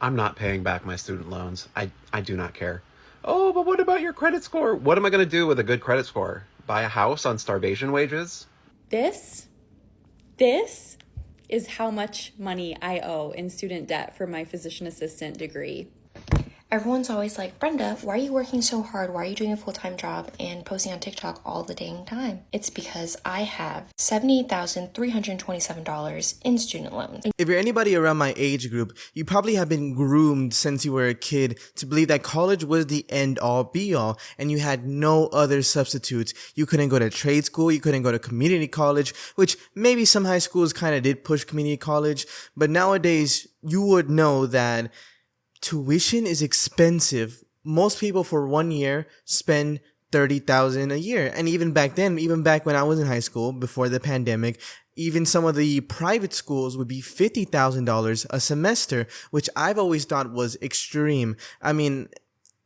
I'm not paying back my student loans. I do not care. Oh, but what about your credit score? What am I going to do with a good credit score? Buy a house on starvation wages? This, this is how much money I owe in student debt for my physician assistant degree. Everyone's always like, Brenda, why are you working so hard? Why are you doing a full-time job and posting on TikTok all the dang time? It's because I have $78,327 in student loans. If you're anybody around my age group, you probably have been groomed since you were a kid to believe that college was the end-all be-all and you had no other substitutes. You couldn't go to trade school, you couldn't go to community college, which maybe some high schools kind of did push community college, but nowadays you would know that tuition is expensive. Most people for 1 year spend $30,000 a year. And even back then, even back when I was in high school before the pandemic, even some of the private schools would be $50,000 a semester, which I've always thought was extreme. I mean,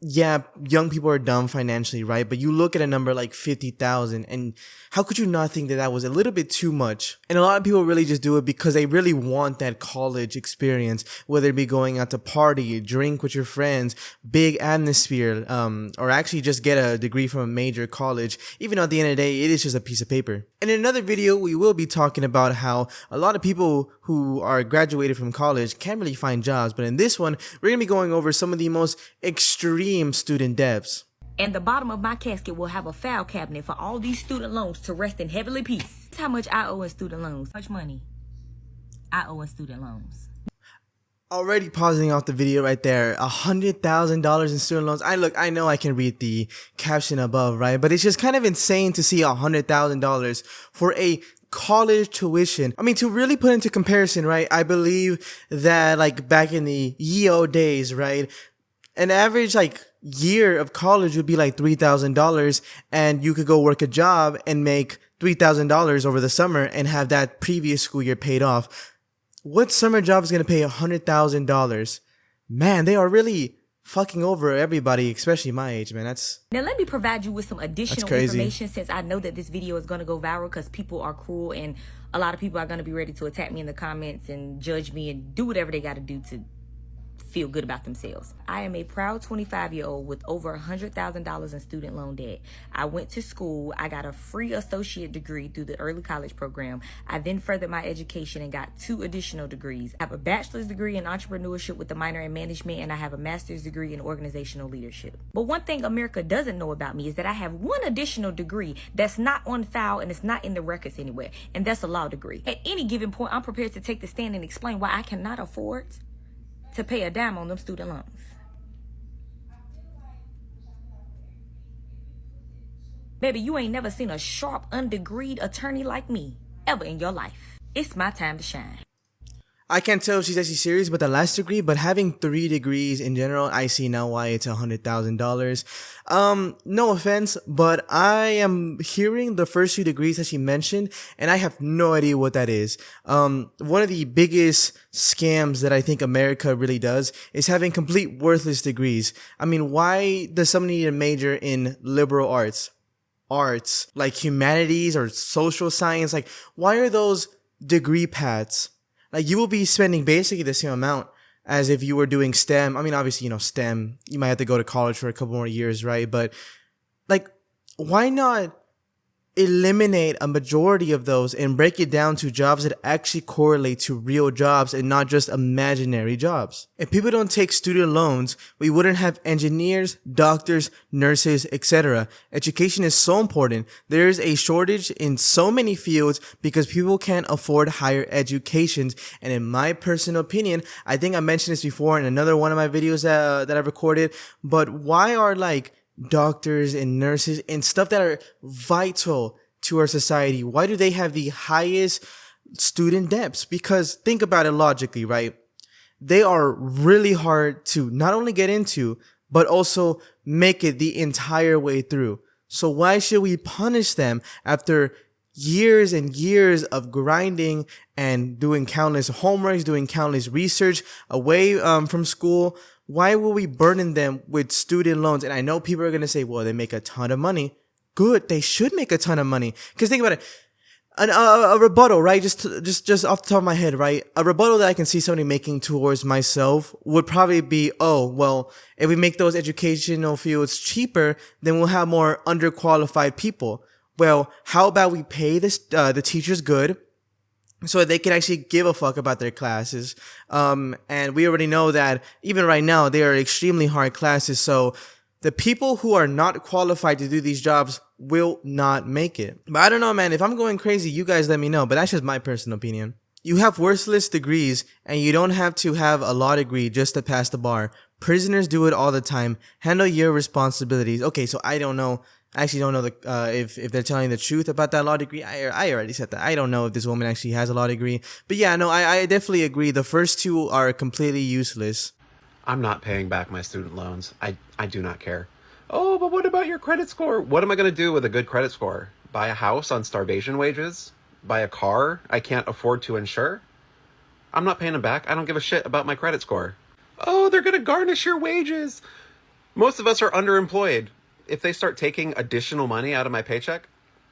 yeah, young people are dumb financially, right? But you look at a number like 50,000 and how could you not think that that was a little bit too much? And a lot of people really just do it because they really want that college experience, whether it be going out to party, drink with your friends, big atmosphere, or actually just get a degree from a major college. Even though at the end of the day, it is just a piece of paper. And in another video, we will be talking about how a lot of people who are graduated from college can't really find jobs. But in this one, we're going to be going over some of the most extreme student debts. And the bottom of my casket will have a file cabinet for all these student loans to rest in heavenly peace. That's how much I owe in student loans. How much money I owe in student loans. Already pausing off the video right there. $100,000 in student loans. I know I can read the caption above, right? But it's just kind of insane to see $100,000 for a college tuition. I mean, to really put into comparison, right? I believe that like back in the ye olde days, right? An average like year of college would be like $3,000 and you could go work a job and make $3,000 over the summer and have that previous school year paid off. What summer job is going to pay $100,000? Man, they are really fucking over everybody, especially my age, man. Now let me provide you with some additional crazy information, since I know that this video is going to go viral because people are cruel and a lot of people are going to be ready to attack me in the comments and judge me and do whatever they got to do to feel good about themselves. I am a proud 25-year-old with over $100,000 in student loan debt. I went to school. I got a free associate degree through the early college program. I then furthered my education and got 2 additional degrees. I have a bachelor's degree in entrepreneurship with a minor in management, and I have a master's degree in organizational leadership. But one thing America doesn't know about me is that I have 1 additional degree that's not on file and it's not in the records anywhere, and that's a law degree. At any given point, I'm prepared to take the stand and explain why I cannot afford to pay a dime on them student loans. Baby, you ain't never seen a sharp, undegreed attorney like me ever in your life. It's my time to shine. I can't tell if she's actually serious about the last degree, but having 3 degrees in general, I see now why it's $100,000. No offense, but I am hearing the first 2 degrees that she mentioned, and I have no idea what that is. One of the biggest scams that I think America really does is having complete worthless degrees. I mean, why does somebody need a major in liberal arts? Arts, like humanities or social science, like why are those degree paths? Like you will be spending basically the same amount as if you were doing STEM. I mean, obviously, STEM, you might have to go to college for a couple more years, right? But like, why not eliminate a majority of those and break it down to jobs that actually correlate to real jobs and not just imaginary jobs? If people don't take student loans, we wouldn't have engineers, doctors, nurses, etc. Education is so important. There is a shortage in so many fields because people can't afford higher educations. And in my personal opinion, I think I mentioned this before in another one of my videos that I recorded, but why are like doctors and nurses and stuff that are vital to our society, why do they have the highest student debts? Because think about it logically, right? They are really hard to not only get into, but also make it the entire way through. So why should we punish them after years and years of grinding and doing countless homeworks, doing countless research away from school? Why will we burden them with student loans? And I know people are going to say, well, they make a ton of money. Good. They should make a ton of money. Because think about it. A rebuttal, right? Just off the top of my head, right? A rebuttal that I can see somebody making towards myself would probably be, oh, well, if we make those educational fields cheaper, then we'll have more underqualified people. Well, how about we pay the teachers good, so they can actually give a fuck about their classes. And we already know that even right now, they are extremely hard classes. So the people who are not qualified to do these jobs will not make it. But I don't know, man. If I'm going crazy, you guys let me know. But that's just my personal opinion. You have worthless degrees, and you don't have to have a law degree just to pass the bar. Prisoners do it all the time. Handle your responsibilities. Okay, so I don't know. I actually don't know if they're telling the truth about that law degree. I already said that. I don't know if this woman actually has a law degree. But yeah, no, I definitely agree. The first two are completely useless. I'm not paying back my student loans. I do not care. Oh, but what about your credit score? What am I going to do with a good credit score? Buy a house on starvation wages? Buy a car I can't afford to insure? I'm not paying them back. I don't give a shit about my credit score. Oh, they're going to garnish your wages. Most of us are underemployed. If they start taking additional money out of my paycheck,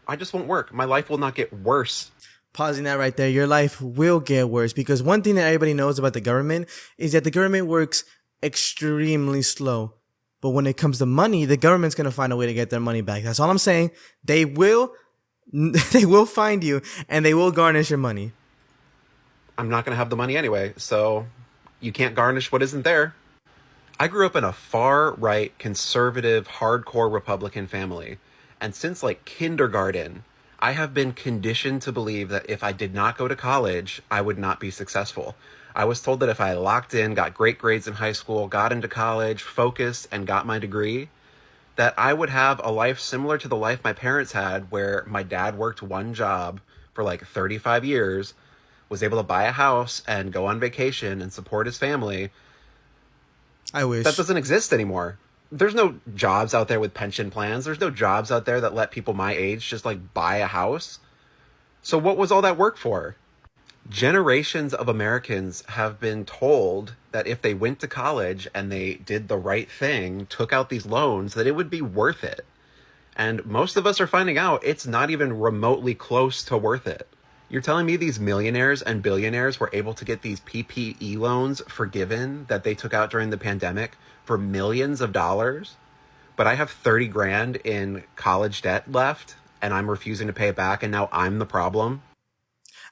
I just won't work. My life will not get worse. Pausing that right there, your life will get worse, because one thing that everybody knows about the government is that the government works extremely slow. But when it comes to money, the government's going to find a way to get their money back. That's all I'm saying. They will find you, and they will garnish your money. I'm not going to have the money anyway, so you can't garnish what isn't there. I grew up in a far-right, conservative, hardcore Republican family. And since like kindergarten, I have been conditioned to believe that if I did not go to college, I would not be successful. I was told that if I locked in, got great grades in high school, got into college, focused, and got my degree, that I would have a life similar to the life my parents had, where my dad worked one job for like 35 years, was able to buy a house and go on vacation and support his family. I wish. That doesn't exist anymore. There's no jobs out there with pension plans. There's no jobs out there that let people my age just like buy a house. So what was all that work for? Generations of Americans have been told that if they went to college and they did the right thing, took out these loans, that it would be worth it. And most of us are finding out it's not even remotely close to worth it. You're telling me these millionaires and billionaires were able to get these PPE loans forgiven that they took out during the pandemic for millions of dollars? But I have 30 grand in college debt left, and I'm refusing to pay it back, and now I'm the problem?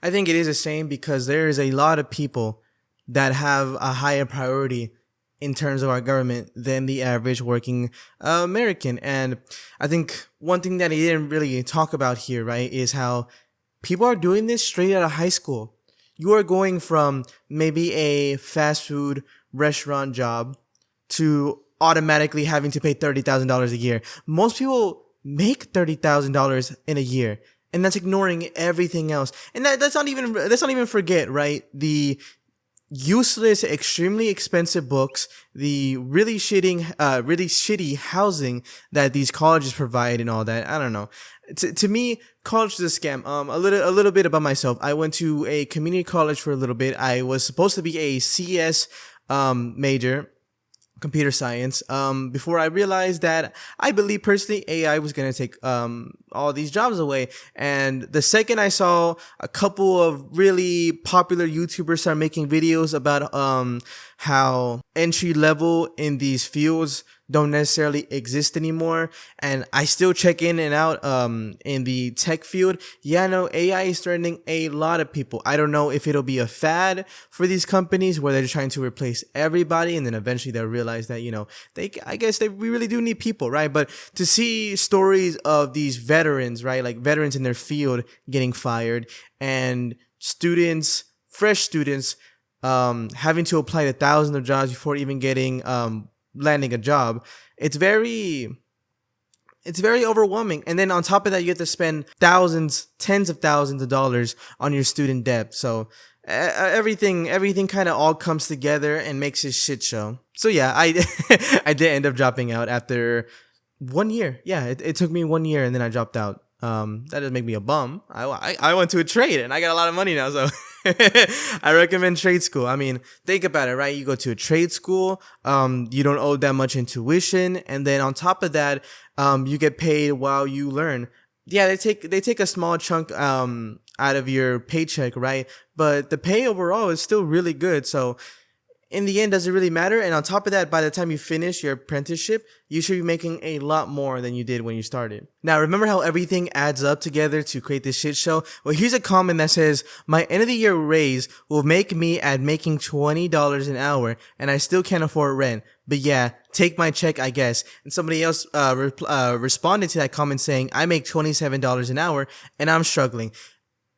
I think it is a shame, because there is a lot of people that have a higher priority in terms of our government than the average working American. And I think one thing that he didn't really talk about here, right, is how people are doing this straight out of high school. You are going from maybe a fast food restaurant job to automatically having to pay $30,000 a year. Most people make $30,000 in a year. And that's ignoring everything else. And let's not even forget, right? The useless, extremely expensive books, the really shitty housing that these colleges provide and all that. I don't know. To me, college is a scam. A little bit about myself. I went to a community college for a little bit. I was supposed to be a CS, major, computer science, before I realized that I believe personally AI was going to take all these jobs away. And the second I saw a couple of really popular YouTubers start making videos about how entry level in these fields don't necessarily exist anymore, and I still check in and out in the tech field. Yeah, no, AI is threatening a lot of people. I don't know if it'll be a fad for these companies where they're trying to replace everybody, and then eventually they'll realize that, you know, we really do need people, right? But to see stories of these veterans, right, like veterans in their field getting fired, and students, fresh students, having to apply to thousands of jobs before even getting landing a job, it's very overwhelming. And then on top of that, you have to spend thousands, tens of thousands of dollars on your student debt. So everything kind of all comes together and makes a shit show. So yeah, I did end up dropping out after 1 year. Yeah, it took me 1 year, and then I dropped out. That doesn't make me a bum. I went to a trade, and I got a lot of money now, so I recommend trade school. I mean, think about it, right? You go to a trade school, you don't owe that much in tuition, and then on top of that, you get paid while you learn. yeah, they take a small chunk out of your paycheck, right? But the pay overall is still really good. So in the end, does it really matter? And on top of that, by the time you finish your apprenticeship, you should be making a lot more than you did when you started. Now, remember how everything adds up together to create this shit show? Well, here's a comment that says, my end of the year raise will make me at making $20 an hour, and I still can't afford rent. But yeah, take my check, I guess. And somebody else responded to that comment saying, I make $27 an hour, and I'm struggling.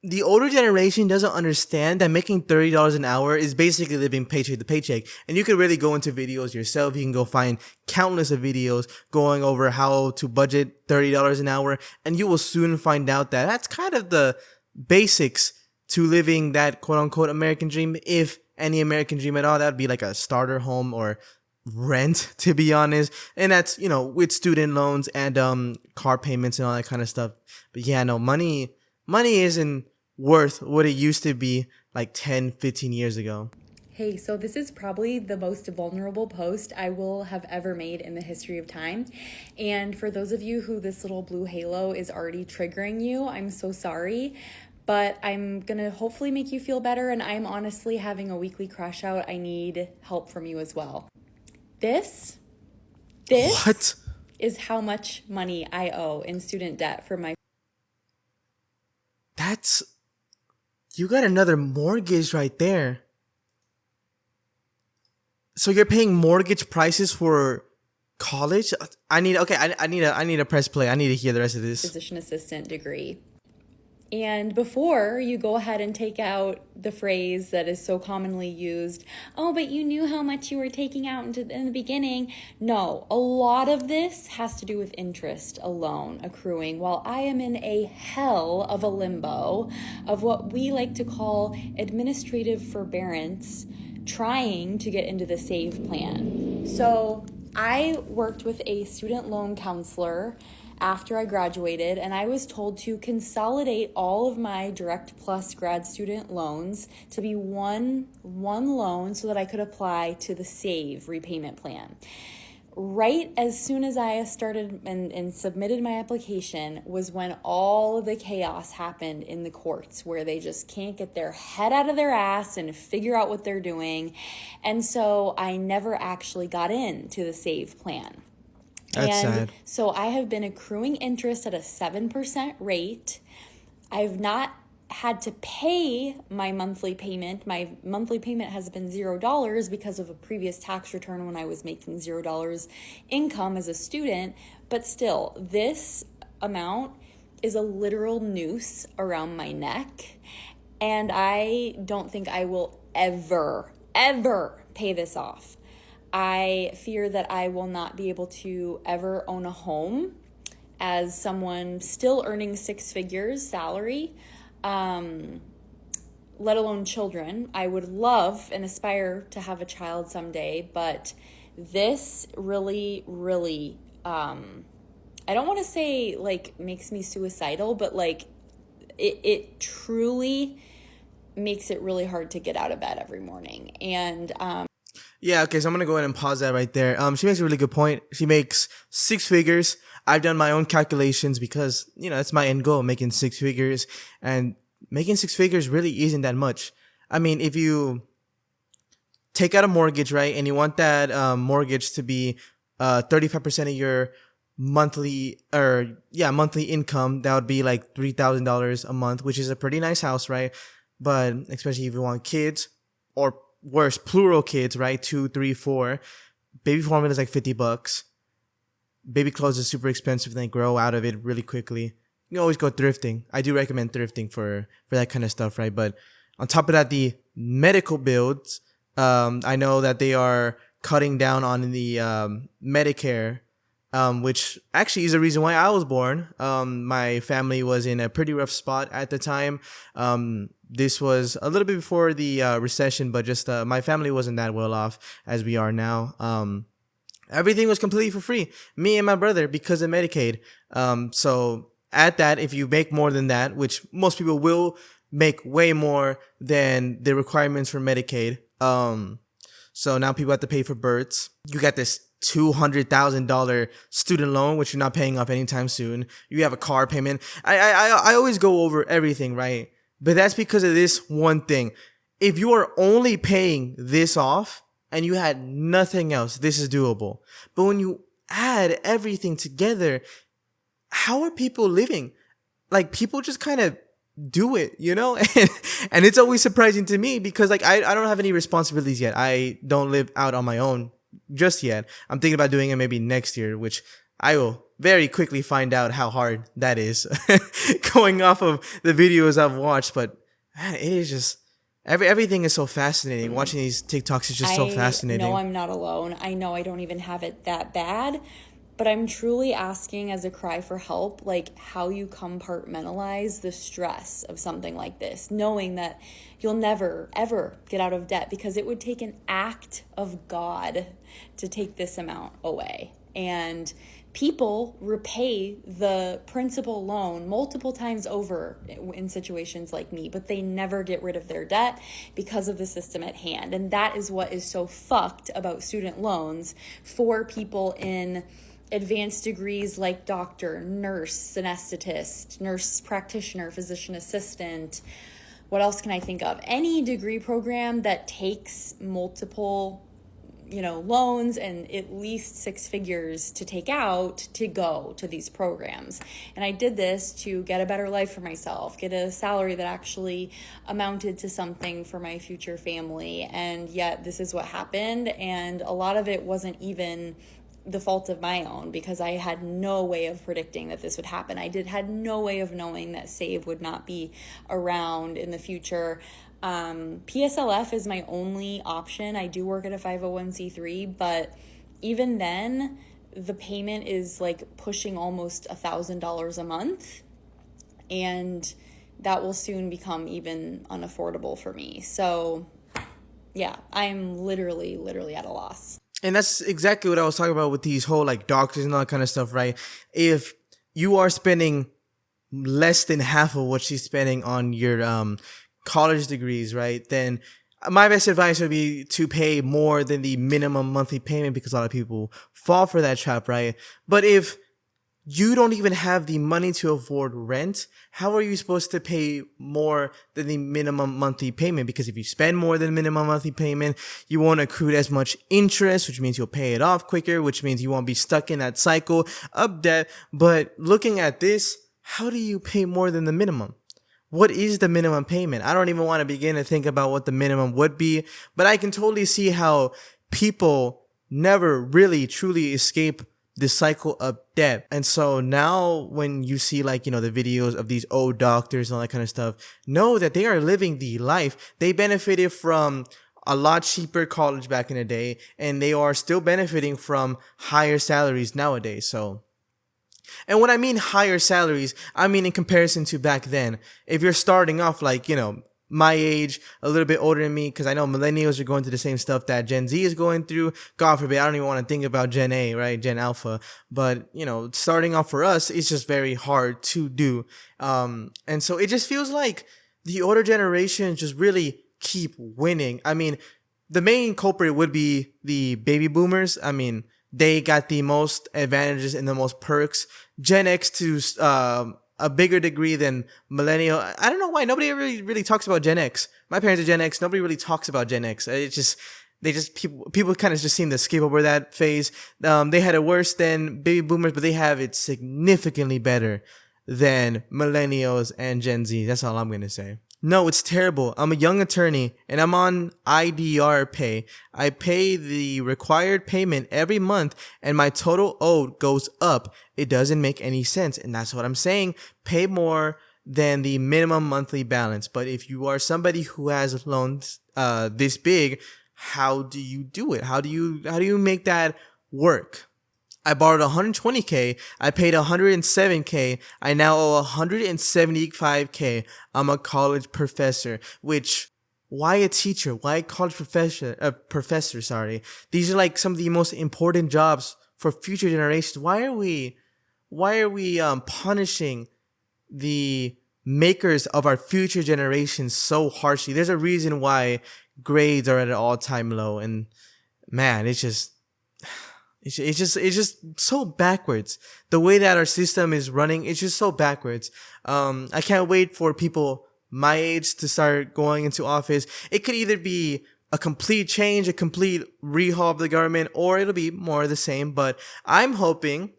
The older generation doesn't understand that making $30 an hour is basically living paycheck to paycheck. And you could really go into videos yourself. You can go find countless of videos going over how to budget $30 an hour. And you will soon find out that that's kind of the basics to living that quote unquote American dream. If any American dream at all, that would be like a starter home or rent, to be honest. And that's, with student loans and car payments and all that kind of stuff. But yeah, no, money isn't worth what it used to be like 10, 15 years ago. Hey, so this is probably the most vulnerable post I will have ever made in the history of time. And for those of you who this little blue halo is already triggering you, I'm so sorry. But I'm going to hopefully make you feel better. And I'm honestly having a weekly crash out. I need help from you as well. This What? is how much money I owe in student debt for my You got another mortgage right there. So you're paying mortgage prices for college? I need to press play. I need to hear the rest of this. physician assistant degree. And before you go ahead and take out the phrase that is so commonly used, oh, but you knew how much you were taking out in the beginning. No, a lot of this has to do with interest alone accruing, while I am in a hell of a limbo of what we like to call administrative forbearance, trying to get into the SAVE plan. So I worked with a student loan counselor after I graduated, and I was told to consolidate all of my Direct Plus grad student loans to be one loan so that I could apply to the SAVE repayment plan. Right as soon as I started and submitted my application was when all of the chaos happened in the courts, where they just can't get their head out of their ass and figure out what they're doing. So I never actually got into the SAVE plan. That's sad. So I have been accruing interest at a 7% rate. I've not had to pay my monthly payment. My monthly payment has been $0 because of a previous tax return when I was making $0 income as a student. But still, this amount is a literal noose around my neck. And I don't think I will ever pay this off. I fear that I will not be able to ever own a home as someone still earning six figures salary, let alone children. I would love and aspire to have a child someday, but this really, I don't want to say like makes me suicidal, but like it truly makes it really hard to get out of bed every morning. And Yeah, okay, so I'm gonna go ahead and pause that right there. She makes a really good point. She makes six figures. I've done my own calculations because, that's my end goal, making six figures. And making six figures really isn't that much. I mean, if you take out a mortgage, right, and you want that mortgage to be 35% of your monthly income, that would be like $3,000 a month, which is a pretty nice house, right? But especially if you want kids, or worse, plural kids, right? 2, 3, 4. Baby formula is like $50. Baby clothes is super expensive and they grow out of it really quickly. You can always go thrifting. I do recommend thrifting for that kind of stuff, right? But on top of that, the medical bills, I know that they are cutting down on the Medicare, which actually is the reason why I was born. My family was in a pretty rough spot at the time. This was a little bit before the recession, but just my family wasn't that well off as we are now. Everything was completely for free. Me and my brother, because of Medicaid. So at that, if you make more than that, which most people will make way more than the requirements for Medicaid. So now people have to pay for births. You got this $200,000 student loan, which you're not paying off anytime soon. You have a car payment. I always go over everything, right? But that's because of this one thing. If you are only paying this off and you had nothing else, this is doable. But when you add everything together, how are people living? Like, people just kind of do it, you know? And it's always surprising to me because, like, I don't have any responsibilities yet. I don't live out on my own just yet. I'm thinking about doing it maybe next year, which I will very quickly find out how hard that is going off of the videos I've watched. But man, it is just everything is so fascinating. Watching these TikToks is just so fascinating. I know I'm not alone. I know I don't even have it that bad, but I'm truly asking as a cry for help, like, how you compartmentalize the stress of something like this, knowing that you'll never, ever get out of debt, because it would take an act of God to take this amount away. And people repay the principal loan multiple times over in situations like me, but they never get rid of their debt because of the system at hand. And that is what is so fucked about student loans for people in advanced degrees like doctor, nurse, anesthetist, nurse practitioner, physician assistant. What else can I think of? Any degree program that takes multiple loans and at least 6 figures to take out to go to these programs. And I did this to get a better life for myself, get a salary that actually amounted to something for my future family. And yet this is what happened. And a lot of it wasn't even the fault of my own, because I had no way of predicting that this would happen. I had no way of knowing that SAVE would not be around in the future. PSLF is my only option. I do work at a 501c3, but even then, the payment is like pushing almost $1,000 a month, and that will soon become even unaffordable for me. So yeah, I'm literally at a loss. And that's exactly what I was talking about with these whole like doctors and all that kind of stuff, right? If you are spending less than half of what she's spending on your college degrees, right, then my best advice would be to pay more than the minimum monthly payment, because a lot of people fall for that trap, right? But if you don't even have the money to afford rent, how are you supposed to pay more than the minimum monthly payment? Because if you spend more than minimum monthly payment, you won't accrue as much interest, which means you'll pay it off quicker, which means you won't be stuck in that cycle of debt. But looking at this, how do you pay more than the minimum? What is the minimum payment? I don't even want to begin to think about what the minimum would be, but I can totally see how people never really truly escape this cycle of debt. And so now when you see like, the videos of these old doctors and all that kind of stuff, know that they are living the life. They benefited from a lot cheaper college back in the day, and they are still benefiting from higher salaries nowadays. So, and when I mean higher salaries, I mean in comparison to back then. If you're starting off like, my age, a little bit older than me, because I know millennials are going through the same stuff that Gen Z is going through. God forbid, I don't even want to think about Gen A, right? Gen Alpha. But, starting off for us, it's just very hard to do. And so it just feels like the older generation just really keep winning. I mean, the main culprit would be the baby boomers. I mean, they got the most advantages and the most perks. Gen X to a bigger degree than millennial. I don't know why nobody really talks about Gen X. My parents are Gen X. Nobody really talks about Gen X. People kind of just seem to skip over that phase. They had it worse than baby boomers, but they have it significantly better than millennials and Gen Z. That's all I'm going to say. No, it's terrible. I'm a young attorney and I'm on IDR pay. I pay the required payment every month and my total owed goes up. It doesn't make any sense. And that's what I'm saying. Pay more than the minimum monthly balance. But if you are somebody who has loans this big, how do you do it? How do you make that work? I borrowed $120K. I paid $107K. I now owe $175K. I'm a college professor, which, why a teacher? Why a college professor, sorry. These are like some of the most important jobs for future generations. Why are we punishing the makers of our future generations so harshly? There's a reason why grades are at an all-time low, and man, it's just so backwards. The way that our system is running, it's just so backwards. I can't wait for people my age to start going into office. It could either be a complete change, a complete rehaul of the government, or it'll be more of the same. But I'm hoping,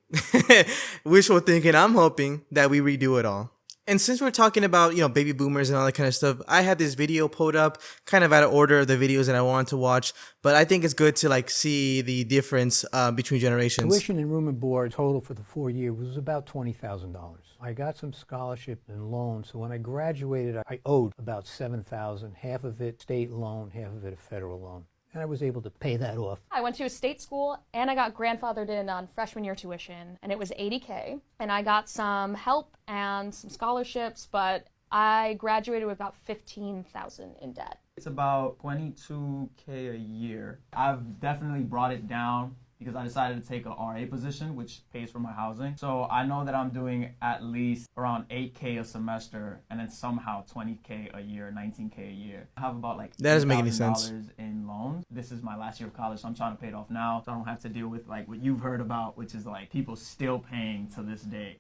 wishful thinking, I'm hoping that we redo it all. And since we're talking about, baby boomers and all that kind of stuff, I had this video pulled up kind of out of order of the videos that I wanted to watch, but I think it's good to see the difference between generations. Tuition and room and board total for the 4 years was about $20,000. I got some scholarship and loans, so when I graduated, I owed about $7,000, half of it state loan, half of it a federal loan. And I was able to pay that off. I went to a state school and I got grandfathered in on freshman year tuition, and it was $80K. And I got some help and some scholarships, but I graduated with about $15,000 in debt. It's about $22K a year. I've definitely brought it down because I decided to take a RA position, which pays for my housing. So I know that I'm doing at least around $8K a semester, and then somehow $20K a year, $19K a year. I have about like that doesn't make any sense in loans. This is my last year of college, so I'm trying to pay it off now, so I don't have to deal with like what you've heard about, which is like people still paying to this day.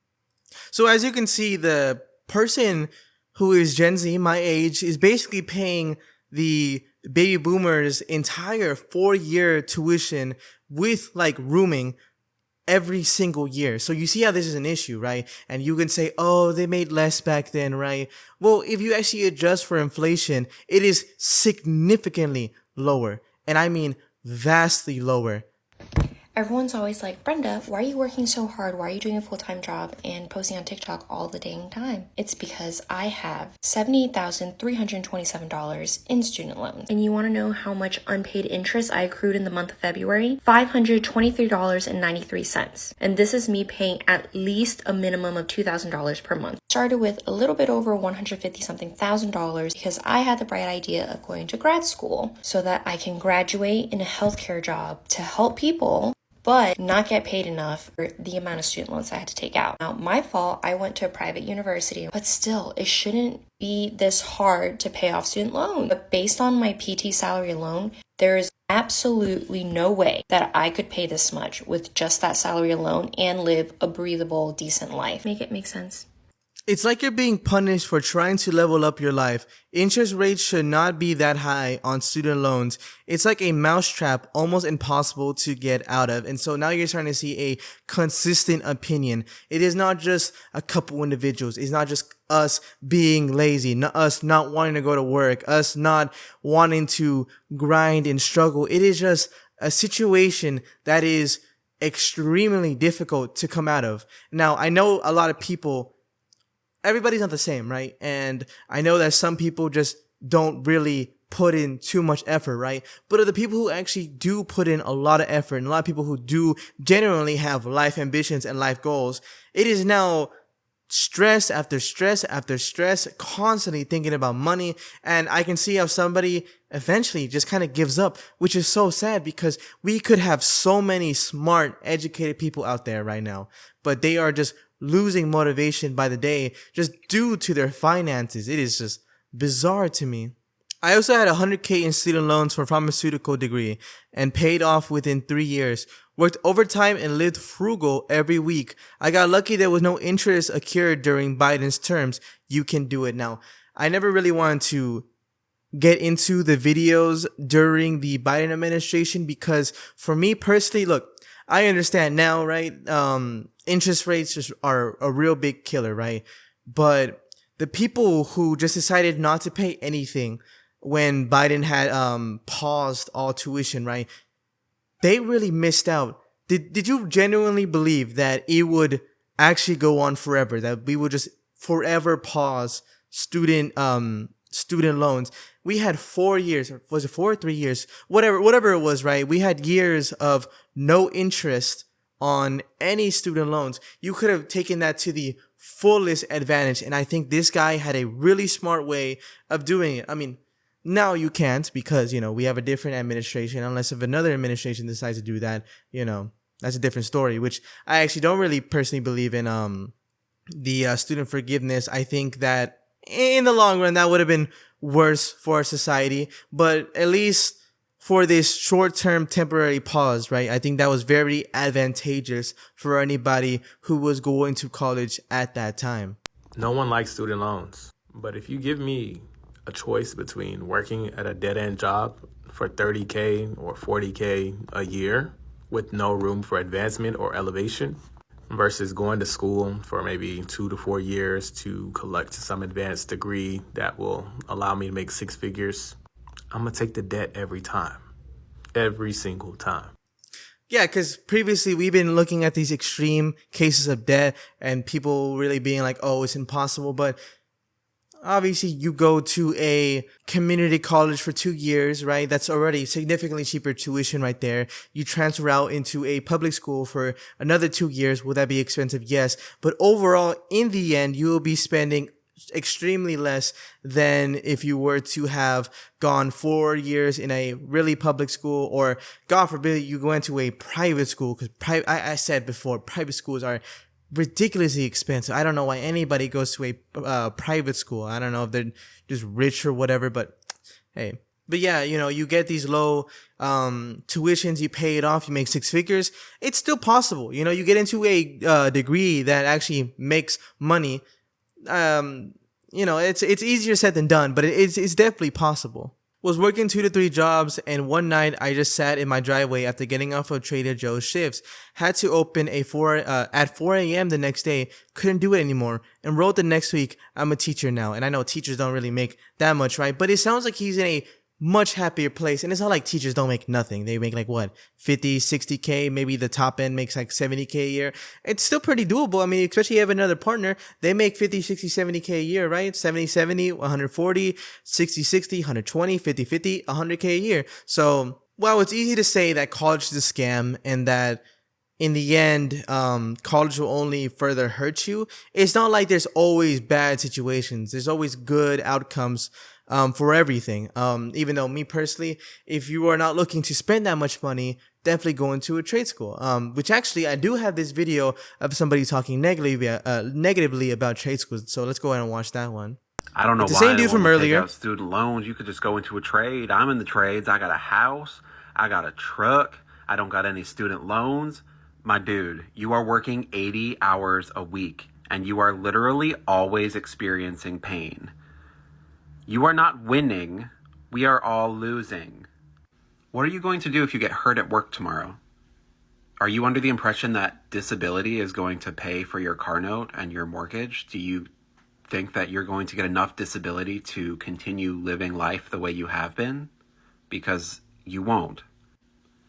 So as you can see, the person who is Gen Z, my age, is basically paying the baby boomers' entire 4-year tuition with like rooming every single year. So you see how this is an issue, right? And you can say, oh, they made less back then, right? Well, if you actually adjust for inflation, it is significantly lower. And I mean vastly lower. Everyone's always like, Brenda, why are you working so hard? Why are you doing a full-time job and posting on TikTok all the dang time? It's because I have $78,327 in student loans. And you want to know how much unpaid interest I accrued in the month of February? $523.93. And this is me paying at least a minimum of $2,000 per month. Started with a little bit over $150-something thousand because I had the bright idea of going to grad school so that I can graduate in a healthcare job to help people, but not get paid enough for the amount of student loans I had to take out. Now, my fault, I went to a private university, but still, it shouldn't be this hard to pay off student loans. But based on my PT salary alone, there is absolutely no way that I could pay this much with just that salary alone and live a breathable, decent life. Make it make sense? It's like you're being punished for trying to level up your life. Interest rates should not be that high on student loans. It's like a mousetrap, almost impossible to get out of. And so now you're starting to see a consistent opinion. It is not just a couple individuals. It's not just us being lazy, not us not wanting to go to work, us not wanting to grind and struggle. It is just a situation that is extremely difficult to come out of. Now, I know a lot of people, everybody's not the same, right? And I know that some people just don't really put in too much effort, right? But of the people who actually do put in a lot of effort, and a lot of people who do genuinely have life ambitions and life goals, it is now stress after stress after stress, constantly thinking about money. And I can see how somebody eventually just kind of gives up, which is so sad because we could have so many smart, educated people out there right now, but they are just losing motivation by the day just due to their finances. It is just bizarre to me. I also had $100K in student loans for a pharmaceutical degree and paid off within 3 years. Worked overtime and lived frugal every week. I got lucky there was no interest accrued during Biden's terms. You can do it now. I never really wanted to get into the videos during the Biden administration because for me personally, look, I understand now, right? Interest rates just are a real big killer, right? But the people who just decided not to pay anything when Biden had paused all tuition, right? They really missed out. Did you genuinely believe that it would actually go on forever? That we would just forever pause student loans? We had 4 years, or was it 4 or 3 years? Whatever it was, right? We had years of no interest on any student loans. You could have taken that to the fullest advantage. And I think this guy had a really smart way of doing it. I mean, now you can't because, we have a different administration. Unless if another administration decides to do that, that's a different story, which I actually don't really personally believe in the student forgiveness. I think that In the long run, that would have been worse for our society, but at least for this short-term temporary pause, right? I think that was very advantageous for anybody who was going to college at that time. No one likes student loans, but if you give me a choice between working at a dead-end job for 30K or 40K a year with no room for advancement or elevation versus going to school for maybe 2 to 4 years to collect some advanced degree that will allow me to make six figures, I'm going to take the debt every time, every single time. Yeah, because previously we've been looking at these extreme cases of debt and people really being like, oh, it's impossible. But obviously you go to a community college for 2 years, right? That's already significantly cheaper tuition right there. You transfer out into a public school for another 2 years. Will that be expensive? Yes. But overall, in the end, you will be spending extremely less than if you were to have gone 4 years in a really public school, or God forbid you go into a private school, because I said before, private schools are ridiculously expensive. I don't know why anybody goes to a private school. I don't know if they're just rich or whatever, but hey. But yeah, you get these low tuitions, you pay it off, you make six figures. It's still possible. You get into a degree that actually makes money. It's easier said than done, but it's definitely possible. Was working 2 to 3 jobs, and one night I just sat in my driveway after getting off of Trader Joe's shifts. Had to open at 4 a.m. the next day. Couldn't do it anymore. Enrolled the next week. I'm a teacher now, and I know teachers don't really make that much, right? But it sounds like he's in a much happier place. And it's not like teachers don't make nothing. They make like what, 50, 60K, maybe the top end makes like 70K a year. It's still pretty doable. I mean, especially if you have another partner, they make 50, 60, 70K a year, right? 70, 70, 140, 60, 60, 120, 50, 50, 100K a year. So while it's easy to say that college is a scam and that in the end, college will only further hurt you, it's not like there's always bad situations. There's always good outcomes for everything. Even though me personally, if you are not looking to spend that much money, definitely go into a trade school. Which actually, I do have this video of somebody talking negatively about trade schools. So let's go ahead and watch that one. I don't know It's why the same dude they from want to take earlier. out student loans. You could just go into a trade. I'm in the trades. I got a house. I got a truck. I don't got any student loans. My dude, you are working 80 hours a week, and you are literally always experiencing pain. You are not winning. We are all losing. What are you going to do if you get hurt at work tomorrow? Are you under the impression that disability is going to pay for your car note and your mortgage? Do you think that you're going to get enough disability to continue living life the way you have been? Because you won't.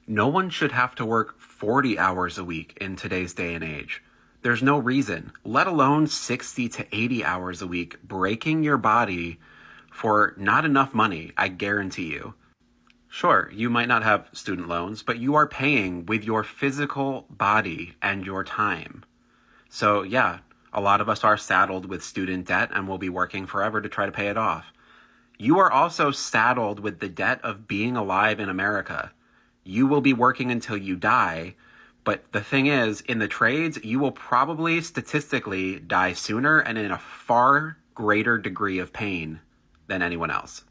No one should have to work 40 hours a week in today's day and age. There's no reason, let alone 60 to 80 hours a week, breaking your body for not enough money, I guarantee you. Sure, you might not have student loans, but you are paying with your physical body and your time. So yeah, a lot of us are saddled with student debt and will be working forever to try to pay it off. You are also saddled with the debt of being alive in America. You will be working until you die, but the thing is, in the trades, you will probably statistically die sooner and in a far greater degree of pain than anyone else.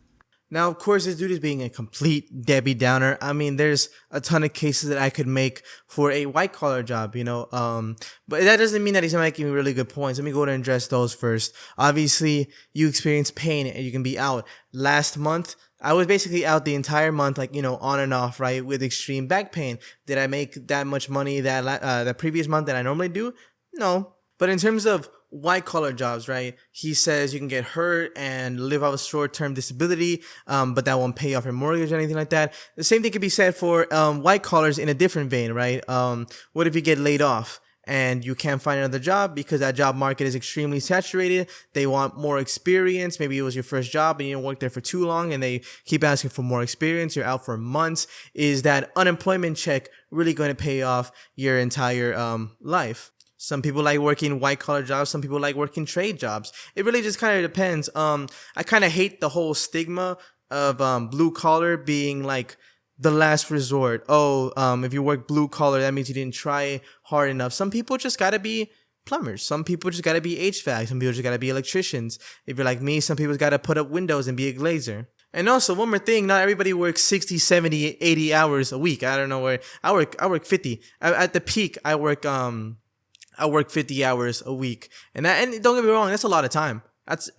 Now, of course, this dude is being a complete Debbie Downer. I mean, there's a ton of cases that I could make for a white collar job, but that doesn't mean that he's not making really good points. Let me go ahead and address those first. Obviously, you experience pain and you can be out. Last month, I was basically out the entire month, on and off, right, with extreme back pain. Did I make that much money that previous month that I normally do? No. But in terms of white collar jobs, right, he says you can get hurt and live off a short-term disability, but that won't pay off your mortgage or anything like that. The same thing could be said for white collars in a different vein, right? What if you get laid off and you can't find another job because that job market is extremely saturated? They want more experience. Maybe it was your first job and you didn't work there for too long and they keep asking for more experience. You're out for months. Is that unemployment check really going to pay off your entire life? Some people like working white collar jobs. Some people like working trade jobs. It really just kind of depends. I kind of hate the whole stigma of blue collar being like the last resort. If you work blue collar, that means you didn't try hard enough. Some people just gotta be plumbers. Some people just gotta be HVAC. Some people just gotta be electricians. If you're like me, some people gotta put up windows and be a glazer. And also, one more thing, not everybody works 60, 70, 80 hours a week. I don't know where, I work 50. At the peak, I work 50 hours a week. And don't get me wrong, that's a lot of time. That's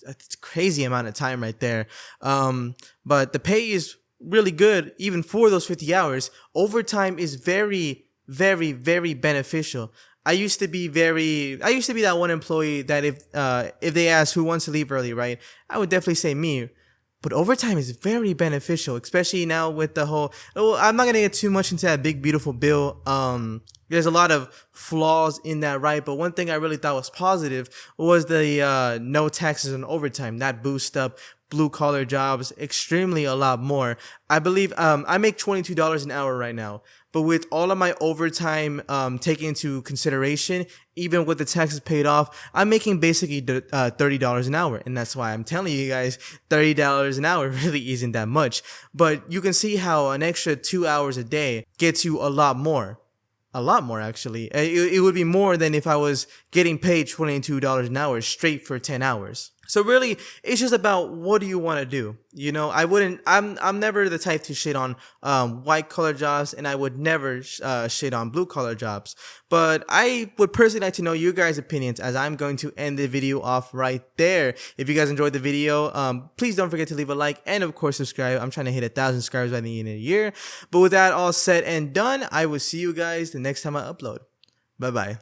a crazy amount of time right there. But the pay is really good, even for those 50 hours. Overtime is very, very, very beneficial. I used to be that one employee that if they ask who wants to leave early, right, I would definitely say me. But overtime is very beneficial, especially now with the whole, I'm not going to get too much into that big, beautiful bill. There's a lot of flaws in that, right? But one thing I really thought was positive was the no taxes on overtime. That boosts up blue collar jobs extremely a lot more. I believe I make $22 an hour right now. But with all of my overtime taken into consideration, even with the taxes paid off, I'm making basically $30 an hour. And that's why I'm telling you guys, $30 an hour really isn't that much. But you can see how an extra 2 hours a day gets you a lot more. A lot more, actually. It would be more than if I was getting paid $22 an hour straight for 10 hours. So really, it's just about what do you want to do? You know, I'm never the type to shit on white collar jobs, and I would never shit on blue collar jobs. But I would personally like to know your guys' opinions, as I'm going to end the video off right there. If you guys enjoyed the video, please don't forget to leave a like and of course subscribe. I'm trying to hit 1,000 subscribers by the end of the year. But with that all said and done, I will see you guys the next time I upload. Bye bye.